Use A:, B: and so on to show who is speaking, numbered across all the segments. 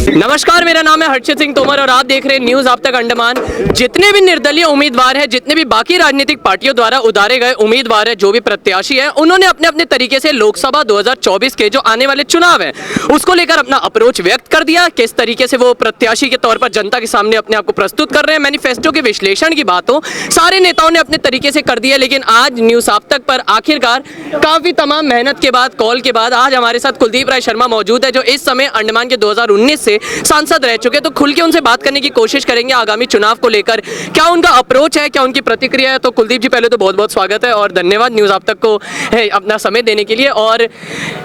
A: नमस्कार, मेरा नाम है हर्षित सिंह तोमर और आप देख रहे हैं न्यूज आप तक अंडमान। जितने भी निर्दलीय उम्मीदवार हैं, जितने भी बाकी राजनीतिक पार्टियों द्वारा उतारे गए उम्मीदवार हैं, जो भी प्रत्याशी हैं, उन्होंने अपने अपने तरीके से लोकसभा 2024 के जो आने वाले चुनाव हैं उसको लेकर अपना अप्रोच व्यक्त कर दिया। किस तरीके से वो प्रत्याशी के तौर पर जनता के सामने अपने आप को प्रस्तुत कर रहे हैं। मैनिफेस्टो के विश्लेषण की बात हो, सारे नेताओं ने अपने तरीके से कर दिया। लेकिन आज न्यूज आप तक पर आखिरकार काफी तमाम मेहनत के बाद, कॉल के बाद आज हमारे साथ कुलदीप राय शर्मा मौजूद है, जो इस समय अंडमान के 2019 से सांसद रह चुके। तो खुल के उनसे बात करने की कोशिश करेंगे आगामी चुनाव को लेकर, क्या उनका अप्रोच है, क्या उनकी प्रतिक्रिया है। तो कुलदीप जी, पहले तो बहुत बहुत स्वागत है और धन्यवाद न्यूज़ आप तक को है अपना समय देने के लिए। और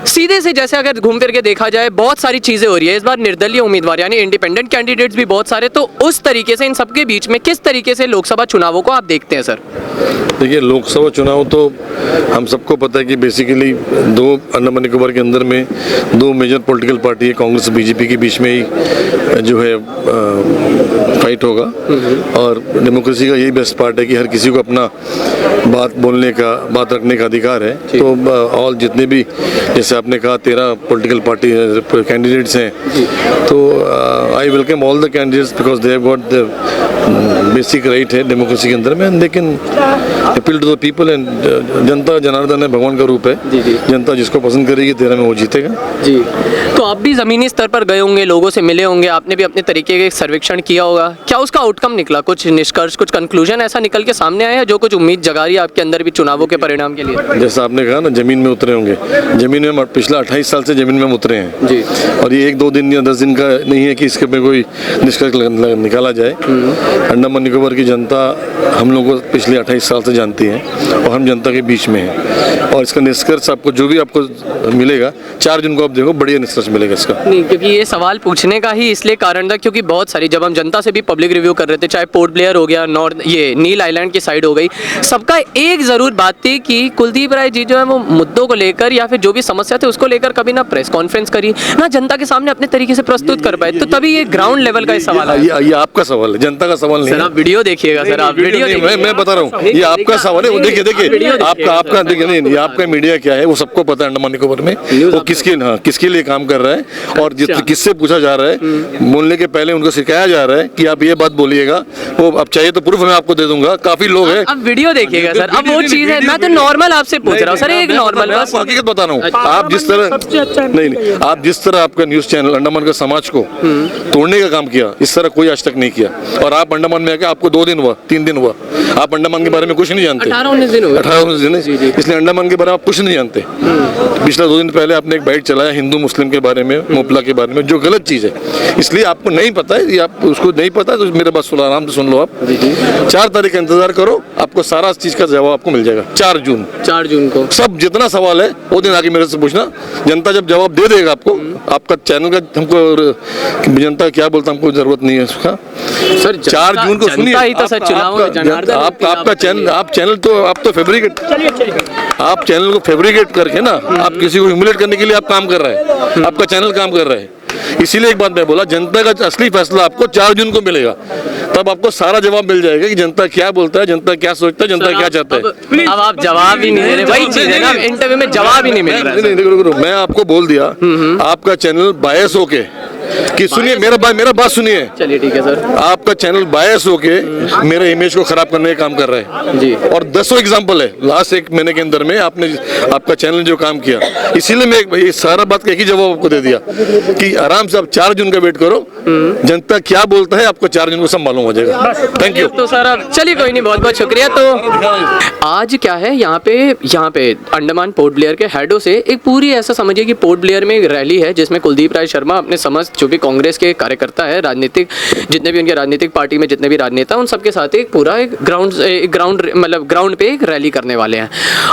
A: सीधे से जैसे अगर घूम फिर के देखा जाए, बहुत सारी चीज़ें हो रही है इस बार, निर्दलीय उम्मीदवार यानी इंडिपेंडेंट कैंडिडेट्स भी बहुत सारे। तो उस तरीके से इन सबके बीच में किस तरीके से लोकसभा चुनावों को आप देखते हैं सर?
B: देखिए, लोकसभा चुनाव तो हम सबको पता है कि बेसिकली दो अंडमान निकोबार के अंदर में दो मेजर पॉलिटिकल पार्टी है, कांग्रेस और बीजेपी के बीच में ही जो है फाइट होगा। और डेमोक्रेसी का यही बेस्ट पार्ट है कि हर किसी को अपना बात बोलने का, बात रखने का अधिकार है। तो ऑल जितने भी, जैसे आपने कहा 13 पॉलिटिकल पार्टी कैंडिडेट्स हैं, तो I welcome all the candidates because they have got the basic right है डेमोक्रेसी के अंदर में। लेकिन appeal to the people and जनता जनार्दन है, भगवान का रूप है। जनता जिसको पसंद करेगी 13 में वो जीतेगा
A: जी। तो आप भी जमीनी स्तर पर गए होंगे, लोगों से मिले होंगे, आपने भी अपने तरीके के सर्वेक्षण किया होगा। क्या उसका आउटकम निकला, कुछ निष्कर्ष, कुछ कंक्लूजन ऐसा निकल के सामने आया है जो कुछ उम्मीद जगा रही है आपके अंदर भी चुनावों के परिणाम के लिए?
B: जैसा आपने कहा ना, जमीन में उतरे होंगे। जमीन में पिछला 28 साल से जमीन में हम उतरे हैं जी। और ये 1-2 दिन या 10 दिन का नहीं है कि इसके पे कोई निष्कर्ष निकाला जाए। अंडमान निकोबार की जनता हम लोग को पिछले 28 साल से जानती है और हम जनता के बीच में हैं। और इसका निष्कर्ष आपको जो भी आपको मिलेगा 4 जून को आप देखो, बढ़िया निष्कर्ष मिलेगा इसका।
A: नहीं, क्योंकि ये सवाल पूछने का ही इसलिए कारण था क्योंकि बहुत सारी, जब हम जनता से भी पब्लिक रिव्यू कर रहे थे, चाहे पोर्ट ब्लेयर हो गया, नॉर्थ ये नील आइलैंड की साइड हो गई, सबका एक जरूर बात थी कि कुलदीप राय जी जो है वो मुद्दों को लेकर या फिर जो भी समस्या थे उसको लेकर कभी ना प्रेस कॉन्फ्रेंस करी, ना जनता के सामने अपने तरीके से प्रस्तुत कर पाए। तो तभी ये ग्राउंड लेवल का सवाल है।
B: ये आपका सवाल है, जनता का सवाल नहीं है।
A: आप वीडियो देखिएगा सर, आप वीडियो
B: मैं बता रहा हूँ, ये आपका सवाल है। देखिए आपका देखिए, नहीं आपका मीडिया क्या है वो सबको पता है अंडमान निकोबार में, वो किसके लिए काम कर रहा है और किससे पूछा जा रहा है। बोलने के पहले उनको सिखाया जा रहा है कि आप ये बात बोलिएगा। वो अब चाहिए तो प्रूफ मैं आपको दे दूंगा, काफी लोग हैं।
A: अब वीडियो देखिएगा सर, अब वो चीज है, मैं तो नॉर्मल आपसे पूछ रहा हूँ सर, एक नॉर्मल
B: हकीकत बता रहा हूँ। आप जिस तरह नहीं, आप जिस तरह आपका न्यूज चैनल अंडमान का समाज को तोड़ने का काम किया, इस तरह कोई आज तक नहीं किया। और आप अंडमान में आके आपको 2 दिन हुआ, 3 दिन हुआ, आप अंडमान के बारे में कुछ नहीं जानते।
A: 18-19 दिन हुए।
B: 18-19 दिन, इसलिए अंडमान के बारे में आप कुछ नहीं जानते। पिछला 2 दिन पहले आपने एक बाइट चलाया हिंदू मुस्लिम के बारे में, मोपला के बारे में, जो गलत चीज़ है। इसलिए आपको नहीं पता है, आप उसको नहीं पता तो मेरे बात सुनो, आराम से सुन लो। आप 4 तारीख का इंतजार करो, आपको सारा चीज़ का जवाब आपको मिल जाएगा। 4 जून को सब जितना सवाल है वो दिन आके मेरे से पूछना। जनता जब जवाब दे देगा आपको, आपका चैनल का हमको जनता क्या बोलता हमको जरूरत नहीं है उसका सर। 4 जून को सुनिए, आपका चैनल, आप चैनल तो आप तो फैब्रिकेट, आप चैनल को फैब्रिकेट करके ना, आप किसी को ह्यूमिलेट करने के लिए आप काम कर रहे हैं, आपका चैनल काम कर रहा है। इसीलिए एक बात मैं बोला, जनता का असली फैसला आपको 4 जून को मिलेगा, तब आपको सारा जवाब मिल जाएगा कि जनता क्या बोलता है, जनता क्या सोचता है, जनता क्या चाहता है।
A: अब आप जवाब ही नहीं दे रहे, वही चीज है ना, इंटरव्यू में जवाब ही नहीं मिल रहा है।
B: मैं आपको बोल दिया, आपका चैनल बायस होके कि सुनिए मेरा बात सुनिए।
A: चलिए ठीक है सर।
B: आपका चैनल बायस होके मेरे इमेज को खराब करने का काम कर रहा है जी। और 10 एग्जांपल है लास्ट 1 महीने के अंदर में आपने आपका चैनल जो काम किया। इसीलिए मैं ये सारा बात का एक ही जवाब आपको दे दिया कि आराम से आप 4 जून का वेट करो, जनता क्या बोलता है आपको 4 जून को सब मालूम हो जाएगा। Thank you.
A: तो सर चलिए, कोई नहीं, बहुत बहुत शुक्रिया। तो आज क्या है, यहाँ पे अंडमान पोर्ट ब्लेयर के हेडों से एक पूरी, ऐसा समझिए कि पोर्ट ब्लेयर में एक रैली है जिसमें कुलदीप राय शर्मा अपने समस्त जो भी कांग्रेस के कार्यकर्ता है, राजनीतिक जितने भी उनके राजनीतिक पार्टी में जितने भी राजनेता, उन सबके साथ एक पूरा एक ग्राउंड पे एक रैली करने वाले हैं।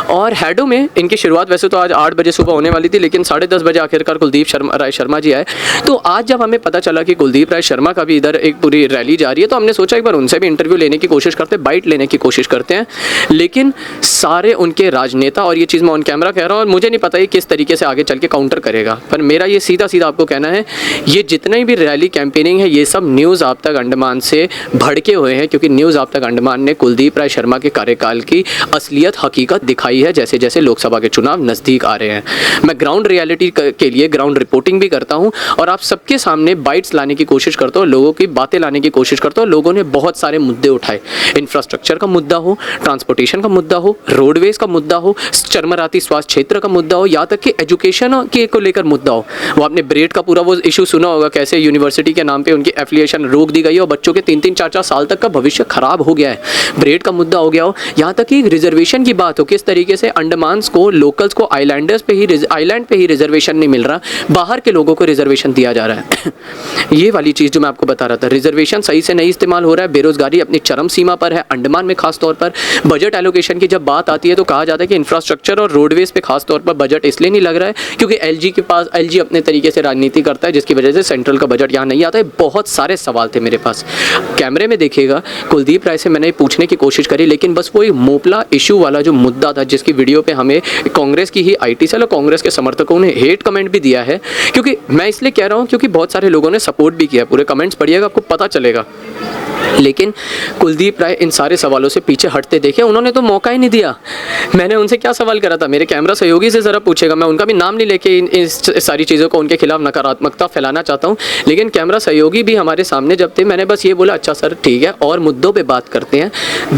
A: और हेडो में इनकी शुरुआत वैसे तो आज 8 बजे सुबह होने वाली थी, लेकिन 10:30 बजे आखिरकार कुलदीप राय शर्मा जी आए। तो आज जब हमें पता चला कि कुलदीप राय शर्मा का भी इधर एक पूरी रैली जा रही है, तो हमने सोचा एक बार उनसे भी इंटरव्यू लेने की कोशिश करते हैं, बाइट लेने की कोशिश करते हैं। लेकिन सारे उनके राजनेता, और ये चीज़ मैं ऑन कैमरा कह रहा हूँ और मुझे नहीं पता ये किस तरीके से आगे चल के काउंटर करेगा, पर मेरा ये सीधा आपको कहना है, ये जितने भी रैली कैंपेनिंग है ये सब न्यूज़ आप तक अंडमान से भड़के हुए हैं, क्योंकि न्यूज़ आप तक अंडमान ने कुलदीप राय शर्मा के कार्यकाल की असलियत हकीकत दिखाई है जैसे जैसे लोकसभा के चुनाव नज़दीक आ रहे हैं। मैं ग्राउंड रियलिटी के लिए ग्राउंड रिपोर्टिंग भी करता हूँ और आप सबके सामने बाइट्स लाने की कोशिश करता हूँ, लोगों की बातें लाने की कोशिश करता हूँ। लोगों ने बहुत सारे मुद्दे उठाए, इंफ्रास्ट्रक्चर का मुद्दा हो, ट्रांसपोर्टेशन का मुद्दा हो, रोडवेज का मुद्दा हो, चरमराती स्वास्थ्य क्षेत्र का मुद्दा हो, यहाँ तक कि एजुकेशन के को लेकर मुद्दा हो। वो आपने ब्रेड का पूरा वो इशू सुना होगा, कैसे यूनिवर्सिटी के नाम पे उनकी एफिलिएशन रोक दी गई है और बच्चों के 3-3 4-4 साल तक का भविष्य खराब हो गया है। ब्रेड का मुद्दा हो गया हो, यहाँ तक कि रिजर्वेशन की बात हो, किस तरीके से अंडमान को, लोकल्स को, आइलैंड पे ही रिजर्वेशन नहीं मिल रहा, बाहर के लोगों को रिजर्वेशन दिया जा रहा है। ये वाली चीज़ जो मैं आपको बता रहा था, रिजर्वेशन सही से नहीं इस्तेमाल हो रहा है, बेरोजगारी अपनी चरम सीमा पर है अंडमान में खास तौर पर। बजट एलोकेशन की जब बात आती है तो कहा जाता है कि इंफ्रास्ट्रक्चर और रोडवेज पे खास तौर पर बजट इसलिए नहीं लग रहा है क्योंकि एलजी अपने तरीके से राजनीति करता है, जिसकी वजह से सेंट्रल का बजट यहाँ नहीं आता है। बहुत सारे सवाल थे मेरे पास, कैमरे में देखिएगा कुलदीप राय से मैंने पूछने की कोशिश करी, लेकिन बस वो मोपला इशू वाला जो मुद्दा था, जिसकी वीडियो पे हमें कांग्रेस की ही IT सेल और कांग्रेस के समर्थकों ने हेट कमेंट भी दिया है, क्योंकि मैं इसलिए कह रहा हूँ क्योंकि बहुत सारे लोगों ने सपोर्ट भी किया। पूरे कमेंट्स पढ़िएगा, आपको पता चलेगा। लेकिन कुलदीप राय इन सारे सवालों से पीछे हटते देखे, उन्होंने तो मौका ही नहीं दिया। मैंने उनसे क्या सवाल करा था, मेरे कैमरा सहयोगी से ज़रा पूछेगा, मैं उनका भी नाम नहीं लेके इस सारी चीज़ों को उनके खिलाफ नकारात्मकता फैलाना चाहता हूँ, लेकिन कैमरा सहयोगी भी हमारे सामने जब थे, मैंने बस ये बोला अच्छा सर ठीक है और मुद्दों पे बात करते हैं।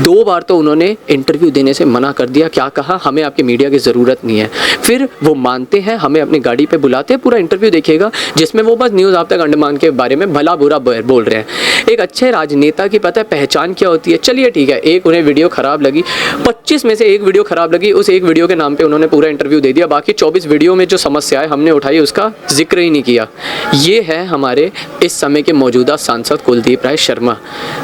A: 2 बार तो उन्होंने इंटरव्यू देने से मना कर दिया। क्या कहा, हमें आपकी मीडिया की ज़रूरत नहीं है। फिर वो मानते हैं, हमें अपनी गाड़ी पर बुलाते हैं, पूरा इंटरव्यू देखिएगा जिसमें वो बस न्यूज़ आप तक अंडमान के बारे में भला बुरा बोल रहे हैं। एक अच्छे राजनेता की पता है पहचान क्या होती है? चलिए ठीक है, एक उन्हें वीडियो खराब लगी, 25 में से एक वीडियो खराब लगी, उस एक वीडियो के नाम पे उन्होंने पूरा इंटरव्यू दे दिया, बाकी 24 वीडियो में जो समस्याएं हमने उठाई उसका जिक्र ही नहीं किया। ये है हमारे इस समय के मौजूदा सांसद कुलदीप राय शर्मा,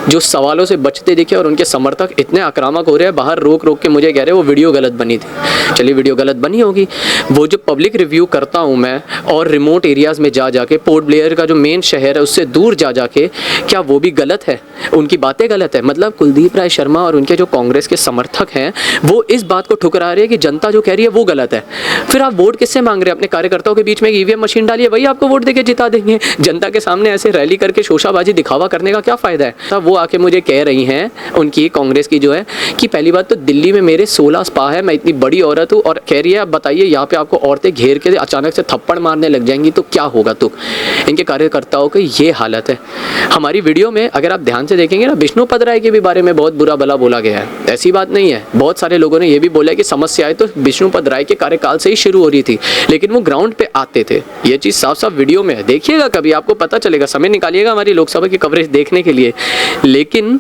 A: जो सवालों से बचते दिखे और उनके समर्थक इतने आक्रामक हो रहे हैं, बाहर रोक रोक के मुझे कह रहे हैं वो वीडियो गलत बनी थी। चलिए वीडियो गलत बनी होगी, वो जो पब्लिक रिव्यू करता हूँ मैं और रिमोट एरियाज़ में जा जाके, पोर्ट ब्लेयर का जो मेन शहर है उससे दूर जा जाके, क्या वो भी गलत है? उनकी बातें गलत है? मतलब कुलदीप राय शर्मा और उनके जो कांग्रेस के समर्थक हैं वो इस बात को ठुकरा रहे हैं कि जनता जो कह रही है वो गलत है। फिर आप वोट किससे मांग रहे हैं? अपने कार्यकर्ताओं के बीच में EVM मशीन डालिए, वही आपको वोट देके जिता देंगे। जनता के सामने ऐसे रैली करके शोशाबाजी दिखावा करने का क्या फ़ायदा है? तब वो आके मुझे कह रही हैं, उनकी कांग्रेस की जो है, कि पहली बात तो दिल्ली में मेरे 16 स्पा है, मैं इतनी बड़ी औरत हूँ, और कह रही है आप बताइए यहाँ पे आपको औरतें घेर के अचानक से थप्पड़ मारने लग जाएंगी तो क्या होगा? तो इनके कार्यकर्ताओं की ये हालत है। हमारी वीडियो में अगर आप ध्यान से देखेंगे ना, विष्णुपद राय के भी बारे में बहुत बुरा भला बोला गया है, ऐसी बात नहीं है। बहुत सारे लोगों ने यह भी बोला है कि समस्याएं तो विष्णुपद राय के कार्यकाल से ही शुरू हो रही थी, लेकिन वो ग्राउंड पे आते थे। ये चीज़ साफ साफ वीडियो में है, देखिएगा कभी, आपको पता चलेगा। समय निकालिएगा हमारी लोकसभा की कवरेज देखने के लिए। लेकिन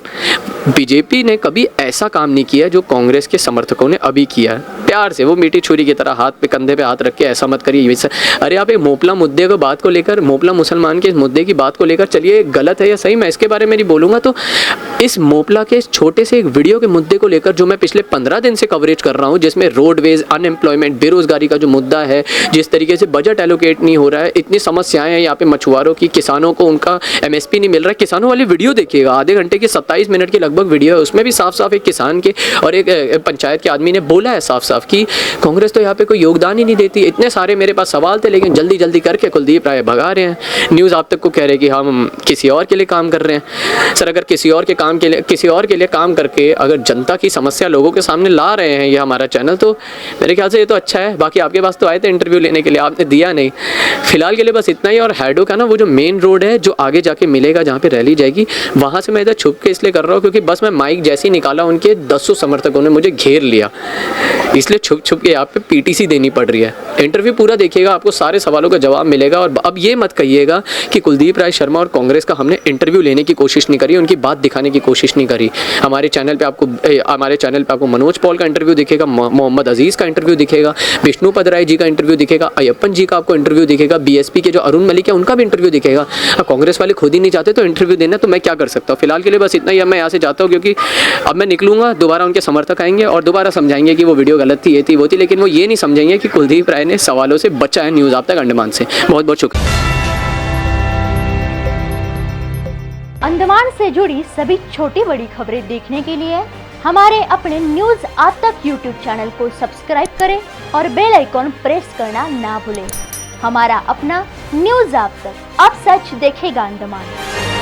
A: बीजेपी ने कभी ऐसा काम नहीं किया जो कांग्रेस के समर्थकों ने अभी किया। प्यार से वो मीठी छुरी की तरह हाथ पे, कंधे पे हाथ रख के ऐसा मत करिए। अरे आप एक मोपला मुद्दे को बात को लेकर, मोपला मुसलमान के इस मुद्दे की बात को लेकर चलिए, गलत है या सही मैं इसके बारे में नहीं बोलूँगा। तो इस मोपला के छोटे से एक वीडियो के मुद्दे को लेकर जो मैं पिछले 15 दिन से कवरेज कर रहा हूँ, जिसमें रोडवेज, अनएम्प्लॉयमेंट, बेरोजगारी का जो मुद्दा है, जिस तरीके से बजट एलोकेट नहीं हो रहा है, इतनी समस्याएं हैं यहाँ पे मछुआरों की, किसानों को उनका MSP नहीं मिल रहा है। किसानों वाली वीडियो देखिएगा, आधे घंटे की 27 मिनट की लगभग वीडियो है, उसमें भी साफ साफ एक किसान के और एक पंचायत के आदमी ने बोला है साफ साफ कि कांग्रेस तो यहाँ पे कोई योगदान ही नहीं देती। इतने सारे मेरे पास सवाल थे, लेकिन जल्दी जल्दी करके कुलदीप राय भगा रहे हैं। न्यूज़ आप तक को कह रहे हैं कि हम किसी और के लिए काम कर रहे हैं। सर अगर किसी और के लिए काम करके अगर जनता की समस्या लोगों के सामने ला रहे हैं ये हमारा चैनल, तो मेरे ख्याल से ये तो अच्छा है। बाकी आपके पास तो आए थे इंटरव्यू लेने के लिए, आपने दिया नहीं। फिलहाल के लिए बस इतना ही। और हैडो का ना वो जो मेन रोड है जो आगे जाके मिलेगा जहाँ पे रैली जाएगी, वहाँ से मैं इधर छुप के इसलिए कर रहा हूँ क्योंकि बस मैं माइक जैसे ही निकाला उनके 10 समर्थकों ने मुझे घेर लिया, इसलिए छुप छुप के यहाँ पे PTC देनी पड़ रही है। इंटरव्यू पूरा देखिएगा, आपको सारे सवालों का जवाब मिलेगा। और अब ये मत कहिएगा कि कुलदीप राय शर्मा और कांग्रेस का हमने इंटरव्यू लेने की कोशिश नहीं करी, उनकी बात दिखाने की कोशिश नहीं करी। हमारे चैनल पे आपको मनोज पॉल का इंटरव्यू दिखेगा, मोहम्मद अजीज़ का इंटरव्यू दिखेगा, विष्णुपद राय जी का इंटरव्यू दिखेगा, अय्यप्पन जी का आपको इंटरव्यू दिखेगा, BSP के जो अरुण मलिक है उनका भी इंटरव्यू दिखेगा। कांग्रेस वाले खुद ही नहीं चाहते तो इंटरव्यू देना, तो मैं क्या कर सकता हूँ? फिलहाल के लिए बस इतना ही। अब मैं यहाँ से जाता हूँ क्योंकि अब मैं निकलूंगा, दोबारा उनके समर्थक आएंगे और दोबारा समझाएंगे कि वो वीडियो गलत थी, ये थी, वो थी, लेकिन वो ये नहीं समझेंगे कि कुलदीप राय ने सवालों से बचा है न्यूज़ आप तक अंडमान से। बहुत बहुत शुक्रिया।
C: अंडमान से जुड़ी सभी छोटी बड़ी खबरें देखने के लिए हमारे अपने न्यूज़ आप तक YouTube चैनल को सब्सक्राइब करें और बेल आइकॉन प्रेस करना ना भूलें। हमारा अपना न्यूज आप तक, अब सच देखेगा अंडमान।